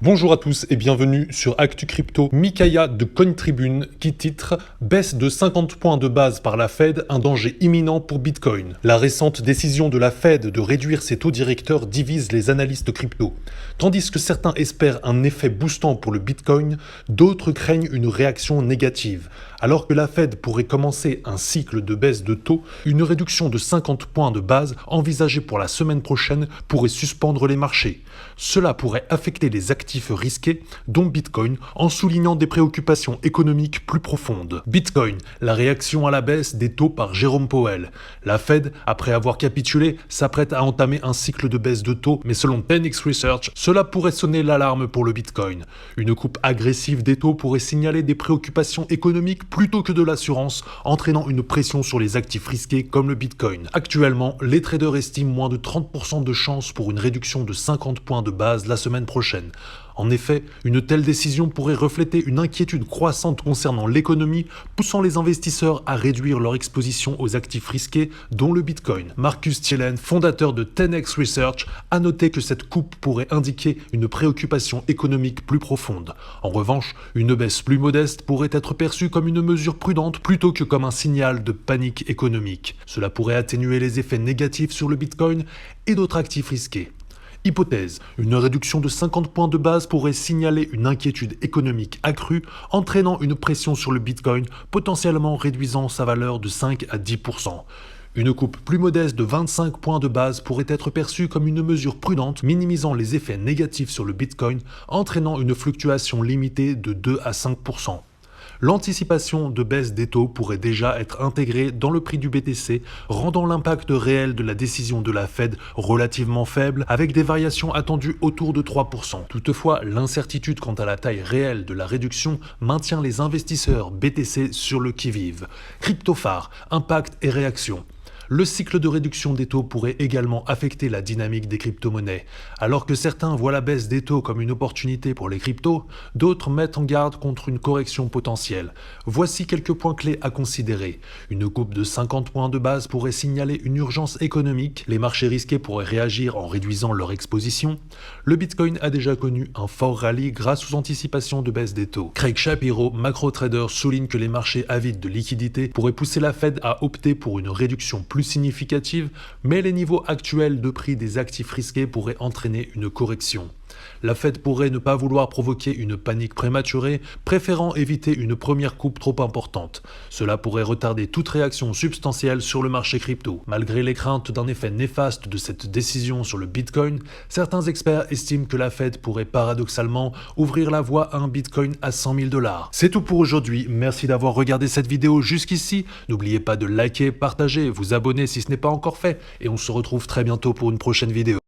Bonjour à tous et bienvenue sur Actu Crypto. Micaiah de CoinTribune qui titre « Baisse de 50 points de base par la Fed, un danger imminent pour Bitcoin ». La récente décision de la Fed de réduire ses taux directeurs divise les analystes crypto. Tandis que certains espèrent un effet boostant pour le Bitcoin, d'autres craignent une réaction négative. Alors que la Fed pourrait commencer un cycle de baisse de taux, une réduction de 50 points de base envisagée pour la semaine prochaine pourrait suspendre les marchés. Cela pourrait affecter les actifs risqués, dont Bitcoin, en soulignant des préoccupations économiques plus profondes. Bitcoin, la réaction à la baisse des taux par Jérôme Powell. La Fed, après avoir capitulé, s'apprête à entamer un cycle de baisse de taux, mais selon 10x Research, cela pourrait sonner l'alarme pour le Bitcoin. Une coupe agressive des taux pourrait signaler des préoccupations économiques plutôt que de l'assurance, entraînant une pression sur les actifs risqués comme le Bitcoin. Actuellement, les traders estiment moins de 30% de chances pour une réduction de 50 points de base la semaine prochaine. En effet, une telle décision pourrait refléter une inquiétude croissante concernant l'économie, poussant les investisseurs à réduire leur exposition aux actifs risqués, dont le Bitcoin. Marcus Thielen, fondateur de 10x Research, a noté que cette coupe pourrait indiquer une préoccupation économique plus profonde. En revanche, une baisse plus modeste pourrait être perçue comme une mesure prudente plutôt que comme un signal de panique économique. Cela pourrait atténuer les effets négatifs sur le Bitcoin et d'autres actifs risqués. Hypothèse, une réduction de 50 points de base pourrait signaler une inquiétude économique accrue, entraînant une pression sur le Bitcoin, potentiellement réduisant sa valeur de 5 à 10%. Une coupe plus modeste de 25 points de base pourrait être perçue comme une mesure prudente, minimisant les effets négatifs sur le Bitcoin, entraînant une fluctuation limitée de 2 à 5%. L'anticipation de baisse des taux pourrait déjà être intégrée dans le prix du BTC, rendant l'impact réel de la décision de la Fed relativement faible, avec des variations attendues autour de 3%. Toutefois, l'incertitude quant à la taille réelle de la réduction maintient les investisseurs BTC sur le qui-vive. Cryptophare, impact et réaction. Le cycle de réduction des taux pourrait également affecter la dynamique des crypto-monnaies. Alors que certains voient la baisse des taux comme une opportunité pour les cryptos, d'autres mettent en garde contre une correction potentielle. Voici quelques points clés à considérer. Une coupe de 50 points de base pourrait signaler une urgence économique, les marchés risqués pourraient réagir en réduisant leur exposition. Le Bitcoin a déjà connu un fort rallye grâce aux anticipations de baisse des taux. Craig Shapiro, macro-trader, souligne que les marchés avides de liquidités pourraient pousser la Fed à opter pour une réduction plus significative, mais les niveaux actuels de prix des actifs risqués pourraient entraîner une correction. La Fed pourrait ne pas vouloir provoquer une panique prématurée, préférant éviter une première coupe trop importante. Cela pourrait retarder toute réaction substantielle sur le marché crypto. Malgré les craintes d'un effet néfaste de cette décision sur le Bitcoin, certains experts estiment que la Fed pourrait paradoxalement ouvrir la voie à un Bitcoin à 100 000 $. C'est tout pour aujourd'hui, merci d'avoir regardé cette vidéo jusqu'ici. N'oubliez pas de liker, partager, vous abonner si ce n'est pas encore fait, et on se retrouve très bientôt pour une prochaine vidéo.